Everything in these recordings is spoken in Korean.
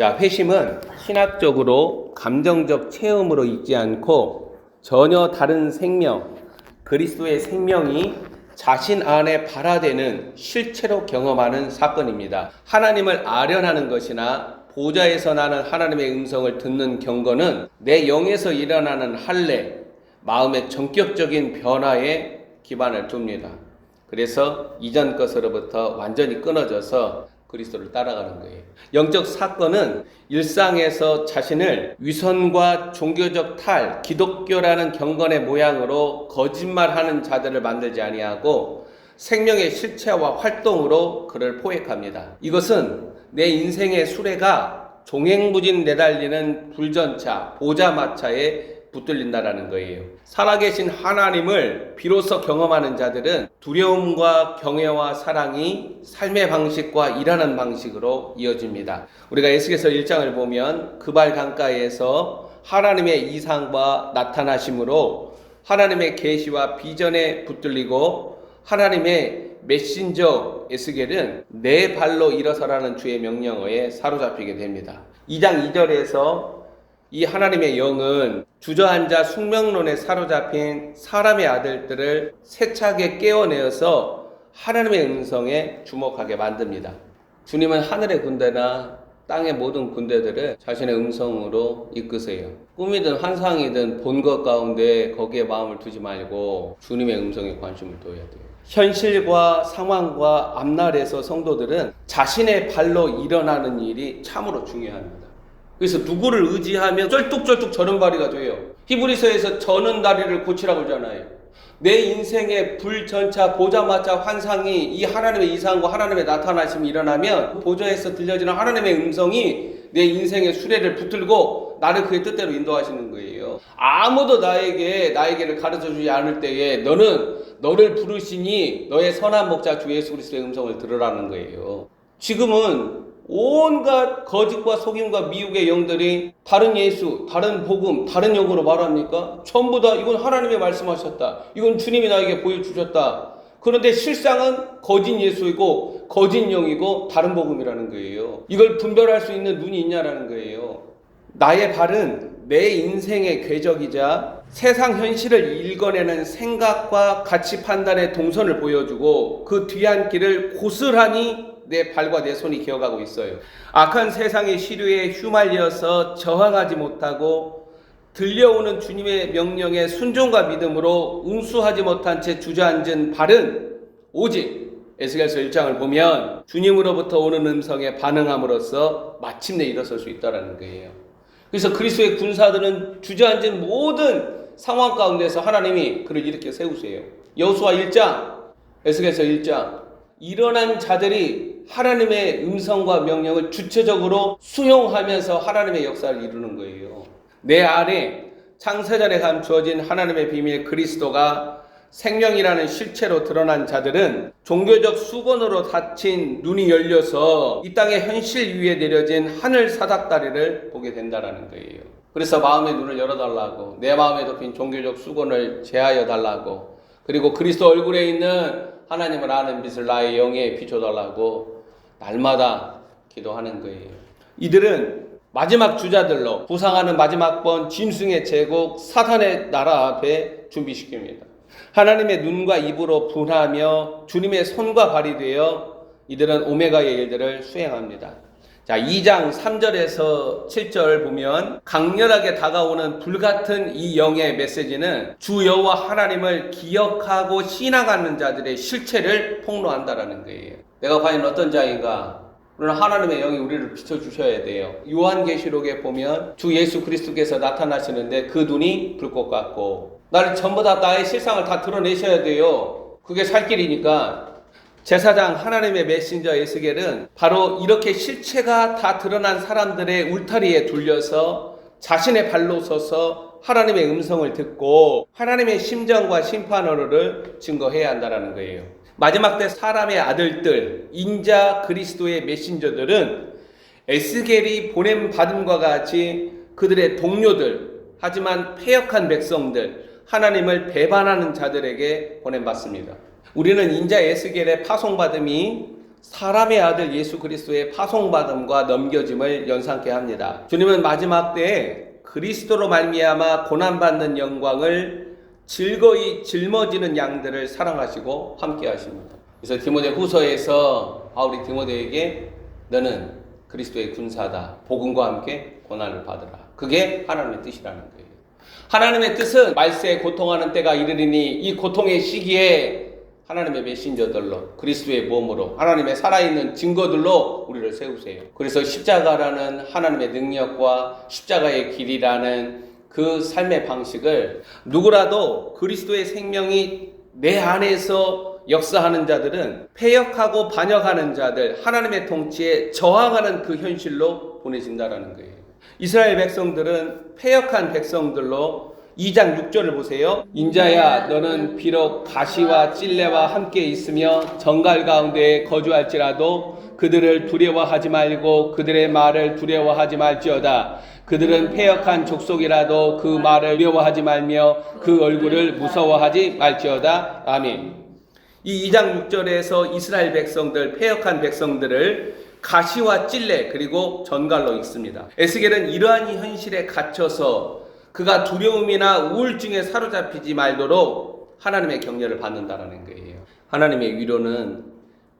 자, 회심은 신학적으로 감정적 체험으로 있지 않고 전혀 다른 생명, 그리스도의 생명이 자신 안에 발화되는 실체로 경험하는 사건입니다. 하나님을 아련하는 것이나 보좌에서 나는 하나님의 음성을 듣는 경건은 내 영에서 일어나는 할례, 마음의 전격적인 변화에 기반을 둡니다. 그래서 이전 것으로부터 완전히 끊어져서 그리스도를 따라가는 거예요. 영적 사건은 일상에서 자신을 위선과 종교적 탈, 기독교라는 경건의 모양으로 거짓말하는 자들을 만들지 아니하고 생명의 실체와 활동으로 그를 포획합니다. 이것은 내 인생의 수레가 종횡무진 내달리는 불전차, 보자마차에 붙들린다라는 거예요. 살아계신 하나님을 비로소 경험하는 자들은 두려움과 경외와 사랑이 삶의 방식과 일하는 방식으로 이어집니다. 우리가 에스겔서 1장을 보면 그발 강가에서 하나님의 이상과 나타나심으로 하나님의 계시와 비전에 붙들리고 하나님의 메신저 에스겔은 내 발로 일어서라는 주의 명령어에 사로잡히게 됩니다. 2장 2절에서 이 하나님의 영은 주저앉아 숙명론에 사로잡힌 사람의 아들들을 세차게 깨어내어서 하나님의 음성에 주목하게 만듭니다. 주님은 하늘의 군대나 땅의 모든 군대들을 자신의 음성으로 이끄세요. 꿈이든 환상이든 본 것 가운데 거기에 마음을 두지 말고 주님의 음성에 관심을 둬야 돼요. 현실과 상황과 앞날에서 성도들은 자신의 발로 일어나는 일이 참으로 중요합니다. 그래서 누구를 의지하면 쩔뚝쩔뚝 저는 발이가 돼요. 히브리서에서 저는 다리를 고치라고 하잖아요. 내 인생의 불전차, 보자마차 환상이 이 하나님의 이상과 하나님의 나타나심이 일어나면 보좌에서 들려지는 하나님의 음성이 내 인생의 수레를 붙들고 나를 그의 뜻대로 인도하시는 거예요. 아무도 나에게를 가르쳐주지 않을 때에 너를 부르시니 너의 선한 목자 주 예수 그리스도의 음성을 들으라는 거예요. 지금은 온갖 거짓과 속임과 미혹의 영들이 다른 예수, 다른 복음, 다른 영으로 말합니까? 전부 다 이건 하나님이 말씀하셨다. 이건 주님이 나에게 보여주셨다. 그런데 실상은 거짓 예수이고 거짓 영이고 다른 복음이라는 거예요. 이걸 분별할 수 있는 눈이 있냐라는 거예요. 나의 발은 내 인생의 궤적이자 세상 현실을 읽어내는 생각과 가치 판단의 동선을 보여주고 그 뒤안길을 고스란히 내 발과 내 손이 기어가고 있어요. 악한 세상의 시류에 휘말려서 저항하지 못하고 들려오는 주님의 명령에 순종과 믿음으로 응수하지 못한 채 주저앉은 발은 오직 에스겔서 1장을 보면 주님으로부터 오는 음성에 반응함으로써 마침내 일어설 수 있다는 거예요. 그래서 그리스도의 군사들은 주저앉은 모든 상황 가운데서 하나님이 그를 일으켜 세우세요. 여호수아 1장, 에스겔서 1장, 일어난 자들이 하나님의 음성과 명령을 주체적으로 수용하면서 하나님의 역사를 이루는 거예요. 내 안에 창세전에 감추어진 하나님의 비밀 그리스도가 생명이라는 실체로 드러난 자들은 종교적 수건으로 닫힌 눈이 열려서 이 땅의 현실 위에 내려진 하늘 사닥다리를 보게 된다는 거예요. 그래서 마음의 눈을 열어달라고, 내 마음에 덮인 종교적 수건을 제하여 달라고, 그리고 그리스도 얼굴에 있는 하나님을 아는 빛을 나의 영에 비춰달라고 날마다 기도하는 거예요. 이들은 마지막 주자들로 부상하는 마지막 번 짐승의 제국 사탄의 나라 앞에 준비시킵니다. 하나님의 눈과 입으로 분하며 주님의 손과 발이 되어 이들은 오메가의 일들을 수행합니다. 자, 2장 3절에서 7절 보면 강렬하게 다가오는 불같은 이 영의 메시지는 주 여호와 하나님을 기억하고 신앙하는 자들의 실체를 폭로한다라는 거예요. 내가 과연 어떤 자인가? 그러나 하나님의 영이 우리를 비춰주셔야 돼요. 요한계시록에 보면 주 예수 그리스도께서 나타나시는데 그 눈이 불꽃 같고 나를 전부 다 나의 실상을 다 드러내셔야 돼요. 그게 살 길이니까. 제사장 하나님의 메신저 에스겔은 바로 이렇게 실체가 다 드러난 사람들의 울타리에 둘려서 자신의 발로 서서 하나님의 음성을 듣고 하나님의 심정과 심판어를 증거해야 한다는 거예요. 마지막 때 사람의 아들들, 인자 그리스도의 메신저들은 에스겔이 보냄받음과 같이 그들의 동료들, 하지만 패역한 백성들, 하나님을 배반하는 자들에게 보냄받습니다. 우리는 인자 에스겔의 파송받음이 사람의 아들 예수 그리스도의 파송받음과 넘겨짐을 연상케 합니다. 주님은 마지막 때에 그리스도로 말미암아 고난받는 영광을 즐거이 짊어지는 양들을 사랑하시고 함께 하십니다. 그래서 디모데 후서에서 바울이 디모데에게 너는 그리스도의 군사다. 복음과 함께 고난을 받으라. 그게 하나님의 뜻이라는 거예요. 하나님의 뜻은 말세에 고통하는 때가 이르리니 이 고통의 시기에 하나님의 메신저들로 그리스도의 몸으로 하나님의 살아있는 증거들로 우리를 세우세요. 그래서 십자가라는 하나님의 능력과 십자가의 길이라는 그 삶의 방식을 누구라도 그리스도의 생명이 내 안에서 역사하는 자들은 패역하고 반역하는 자들, 하나님의 통치에 저항하는 그 현실로 보내진다라는 거예요. 이스라엘 백성들은 패역한 백성들로 2장 6절을 보세요. 인자야 너는 비록 가시와 찔레와 함께 있으며 정갈 가운데 거주할지라도 그들을 두려워하지 말고 그들의 말을 두려워하지 말지어다. 그들은 패역한 족속이라도 그 말을 두려워하지 말며 그 얼굴을 무서워하지 말지어다. 아멘. 이 2장 6절에서 이스라엘 백성들, 패역한 백성들을 가시와 찔레 그리고 전갈로 읽습니다. 에스겔은 이러한 현실에 갇혀서 그가 두려움이나 우울증에 사로잡히지 말도록 하나님의 격려를 받는다라는 거예요. 하나님의 위로는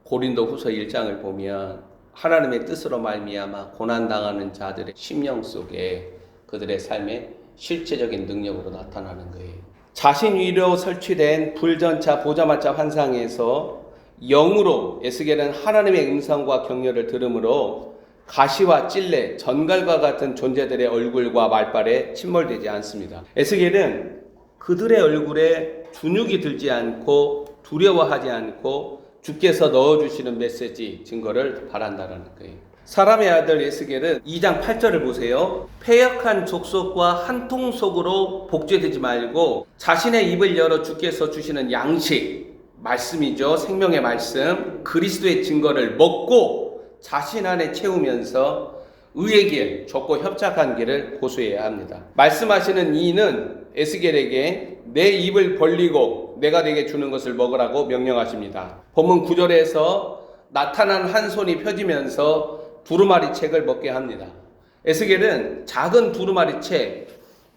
고린도 후서 1장을 보면 하나님의 뜻으로 말미암아 고난당하는 자들의 심령 속에 그들의 삶의 실제적인 능력으로 나타나는 거예요. 자신 위로 설치된 불전차 보자마자 환상에서 영으로 에스겔은 하나님의 음성과 격려를 들으므로 가시와 찔레, 전갈과 같은 존재들의 얼굴과 말발에 침몰되지 않습니다. 에스겔은 그들의 얼굴에 주눅이 들지 않고 두려워하지 않고 주께서 넣어주시는 메시지, 증거를 바란다는 거예요. 사람의 아들 에스겔은 2장 8절을 보세요. 패역한 족속과 한 통속으로 복제되지 말고 자신의 입을 열어 주께서 주시는 양식, 말씀이죠. 생명의 말씀, 그리스도의 증거를 먹고 자신 안에 채우면서 의의 길, 좁고 협착한 길을 고수해야 합니다. 말씀하시는 이는 에스겔에게 내 입을 벌리고 내가 내게 주는 것을 먹으라고 명령하십니다. 본문 9절에서 나타난 한 손이 펴지면서 두루마리 책을 먹게 합니다. 에스겔은 작은 두루마리 책,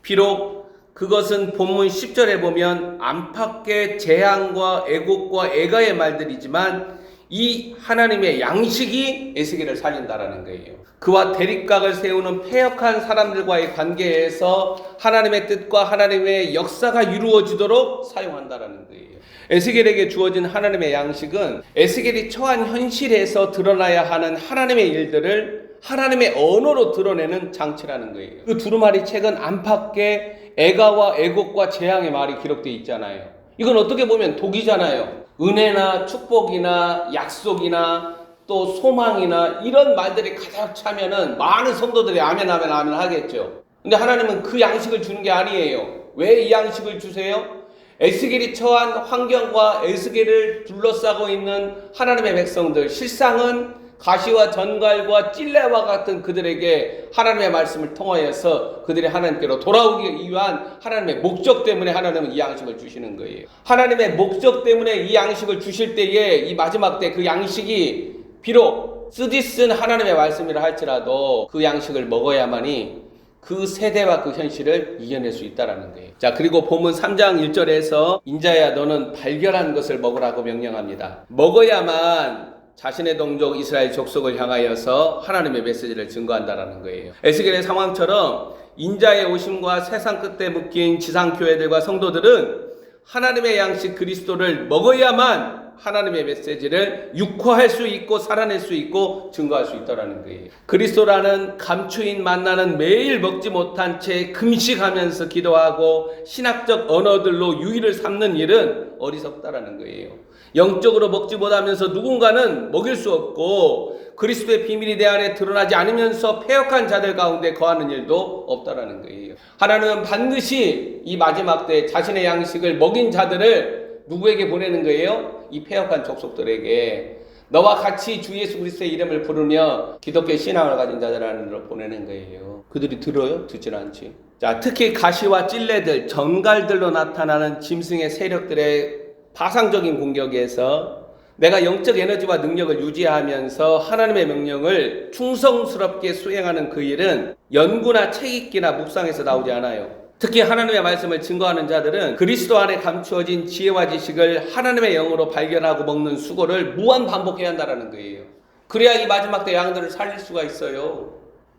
비록 그것은 본문 10절에 보면 안팎의 재앙과 애곡과 애가의 말들이지만 이 하나님의 양식이 에스겔을 살린다라는 거예요. 그와 대립각을 세우는 패역한 사람들과의 관계에서 하나님의 뜻과 하나님의 역사가 이루어지도록 사용한다라는 거예요. 에스겔에게 주어진 하나님의 양식은 에스겔이 처한 현실에서 드러나야 하는 하나님의 일들을 하나님의 언어로 드러내는 장치라는 거예요. 그 두루마리 책은 안팎의 애가와 애곡과 재앙의 말이 기록되어 있잖아요. 이건 어떻게 보면 독이잖아요. 은혜나 축복이나 약속이나 또 소망이나 이런 말들이 가득 차면은 많은 성도들이 아멘 아멘 아멘 하겠죠. 근데 하나님은 그 양식을 주는 게 아니에요. 왜 이 양식을 주세요? 에스겔이 처한 환경과 에스겔을 둘러싸고 있는 하나님의 백성들, 실상은 가시와 전갈과 찔레와 같은 그들에게 하나님의 말씀을 통하여서 그들이 하나님께로 돌아오기 위한 하나님의 목적 때문에 하나님은 이 양식을 주시는 거예요. 하나님의 목적 때문에 이 양식을 주실 때에 이 마지막 때 그 양식이 비록 쓰디쓴 하나님의 말씀이라 할지라도 그 양식을 먹어야만이 그 세대와 그 현실을 이겨낼 수 있다는 거예요. 자, 그리고 본문 3장 1절에서 인자야 너는 발견한 것을 먹으라고 명령합니다. 먹어야만 자신의 동족 이스라엘 족속을 향하여서 하나님의 메시지를 증거한다라는 거예요. 에스겔의 상황처럼 인자의 오심과 세상 끝에 묶인 지상교회들과 성도들은 하나님의 양식 그리스도를 먹어야만 하나님의 메시지를 육화할 수 있고 살아낼 수 있고 증거할 수 있다는 거예요. 그리스도라는 감추인 만나는 매일 먹지 못한 채 금식하면서 기도하고 신학적 언어들로 유의를 삼는 일은 어리석다라는 거예요. 영적으로 먹지 못하면서 누군가는 먹일 수 없고 그리스도의 비밀이 내 안에 드러나지 않으면서 패역한 자들 가운데 거하는 일도 없다라는 거예요. 하나님은 반드시 이 마지막 때 자신의 양식을 먹인 자들을 누구에게 보내는 거예요? 이 패역한 족속들에게 너와 같이 주 예수 그리스도의 이름을 부르며 기독교 신앙을 가진 자들 안으로 보내는 거예요. 그들이 들어요? 듣지는 않지. 자, 특히 가시와 찔레들, 전갈들로 나타나는 짐승의 세력들의 파상적인 공격에서 내가 영적 에너지와 능력을 유지하면서 하나님의 명령을 충성스럽게 수행하는 그 일은 연구나 책 읽기나 묵상에서 나오지 않아요. 특히 하나님의 말씀을 증거하는 자들은 그리스도 안에 감추어진 지혜와 지식을 하나님의 영으로 발견하고 먹는 수고를 무한 반복해야 한다는 거예요. 그래야 이 마지막 때 양들을 살릴 수가 있어요.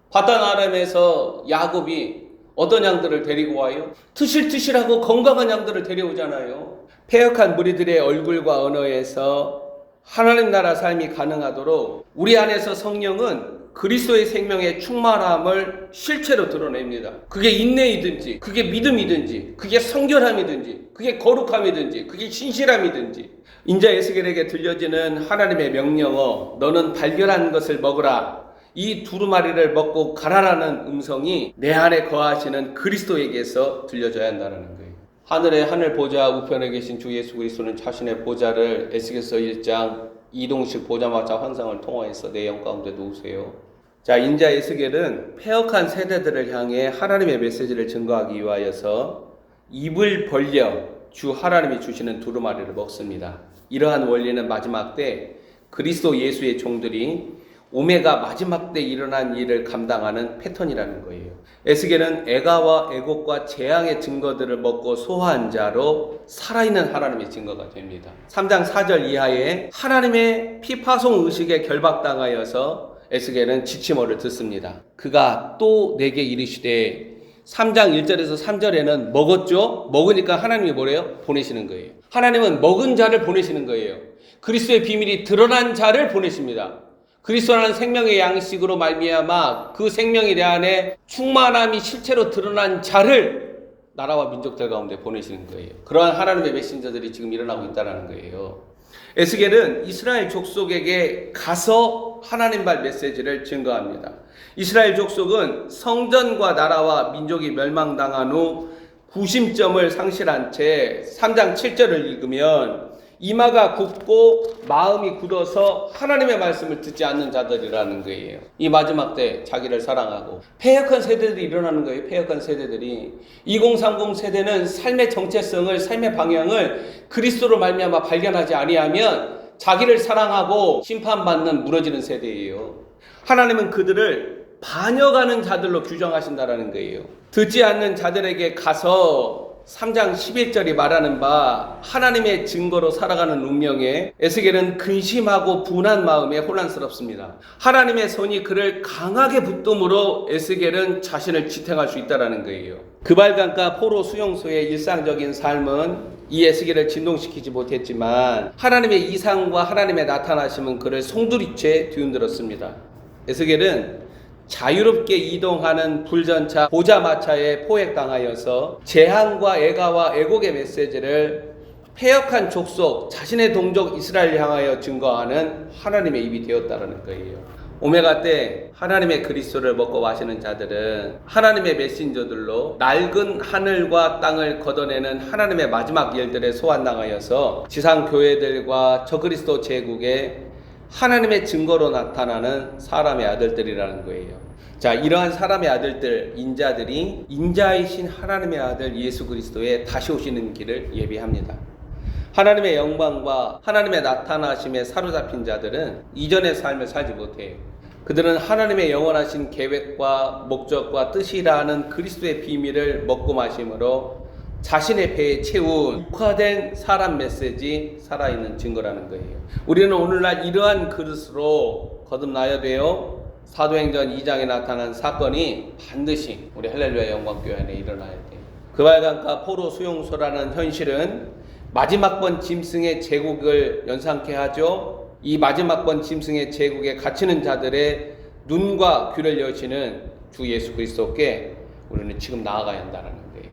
바단 아람에서 야곱이 어떤 양들을 데리고 와요? 트실트실하고 건강한 양들을 데려오잖아요. 패역한 무리들의 얼굴과 언어에서 하나님 나라 삶이 가능하도록 우리 안에서 성령은 그리스도의 생명의 충만함을 실체로 드러냅니다. 그게 인내이든지, 그게 믿음이든지, 그게 성결함이든지, 그게 거룩함이든지, 그게 신실함이든지. 인자 에스겔에게 들려지는 하나님의 명령어, 너는 발견한 것을 먹으라. 이 두루마리를 먹고 가라라는 음성이 내 안에 거하시는 그리스도에게서 들려져야 한다는 거예요. 하늘의 하늘 보좌 우편에 계신 주 예수 그리스도는 자신의 보좌를 에스겔서 1장 이동식 보좌마차 환상을 통하여서 내 영 가운데 놓으세요. 자, 인자 에스겔은 패역한 세대들을 향해 하나님의 메시지를 증거하기 위하여서 입을 벌려 주 하나님이 주시는 두루마리를 먹습니다. 이러한 원리는 마지막 때 그리스도 예수의 종들이 오메가 마지막 때 일어난 일을 감당하는 패턴이라는 거예요. 에스겔은 애가와 애곡과 재앙의 증거들을 먹고 소화한 자로 살아있는 하나님의 증거가 됩니다. 3장 4절 이하에 하나님의 피파송 의식에 결박당하여서 에스겔은 지침어를 듣습니다. 그가 또 내게 이르시되 3장 1절에서 3절에는 먹었죠? 먹으니까 하나님이 뭐래요? 보내시는 거예요. 하나님은 먹은 자를 보내시는 거예요. 그리스도의 비밀이 드러난 자를 보내십니다. 그리스도라는 생명의 양식으로 말미암아 그 생명이 내 안에 충만함이 실체로 드러난 자를 나라와 민족들 가운데 보내시는 거예요. 그러한 하나님의 메신저들이 지금 일어나고 있다는 거예요. 에스겔은 이스라엘 족속에게 가서 하나님발 메시지를 증거합니다. 이스라엘 족속은 성전과 나라와 민족이 멸망당한 후 구심점을 상실한 채 3장 7절을 읽으면 이마가 굽고 마음이 굳어서 하나님의 말씀을 듣지 않는 자들이라는 거예요. 이 마지막 때 자기를 사랑하고 패역한 세대들이 일어나는 거예요. 패역한 세대들이 2030 세대는 삶의 정체성을, 삶의 방향을 그리스도로 말미암아 발견하지 아니하면 자기를 사랑하고 심판받는 무너지는 세대예요. 하나님은 그들을 반역하는 자들로 규정하신다라는 거예요. 듣지 않는 자들에게 가서 3장 11절이 말하는 바 하나님의 증거로 살아가는 운명에 에스겔은 근심하고 분한 마음에 혼란스럽습니다. 하나님의 손이 그를 강하게 붙듦으로 에스겔은 자신을 지탱할 수 있다는 거예요. 그발강가 포로 수용소의 일상적인 삶은 이 에스겔을 진동시키지 못했지만 하나님의 이상과 하나님의 나타나심은 그를 송두리째 뒤흔들었습니다. 에스겔은 자유롭게 이동하는 불전차 보좌마차에 포획당하여서 재앙과 애가와 애곡의 메시지를 패역한 족속 자신의 동족 이스라엘을 향하여 증거하는 하나님의 입이 되었다는 거예요. 오메가 때 하나님의 그리스도를 먹고 마시는 자들은 하나님의 메신저들로 낡은 하늘과 땅을 걷어내는 하나님의 마지막 일들에 소환당하여서 지상 교회들과 저그리스도 제국에 하나님의 증거로 나타나는 사람의 아들들이라는 거예요. 자, 이러한 사람의 아들들, 인자들이 인자이신 하나님의 아들 예수 그리스도의 다시 오시는 길을 예비합니다. 하나님의 영광과 하나님의 나타나심에 사로잡힌 자들은 이전의 삶을 살지 못해요. 그들은 하나님의 영원하신 계획과 목적과 뜻이라는 그리스도의 비밀을 먹고 마심으로 자신의 배에 채운 육화된 사람 메시지 살아있는 증거라는 거예요. 우리는 오늘날 이러한 그릇으로 거듭나야 돼요. 사도행전 2장에 나타난 사건이 반드시 우리 할렐루야 영광교회 안에 일어나야 돼요. 그발강가 포로 수용소라는 현실은 마지막 번 짐승의 제국을 연상케 하죠. 이 마지막 번 짐승의 제국에 갇히는 자들의 눈과 귀를 여시는 주 예수 그리스도께 우리는 지금 나아가야 한다는 거예요.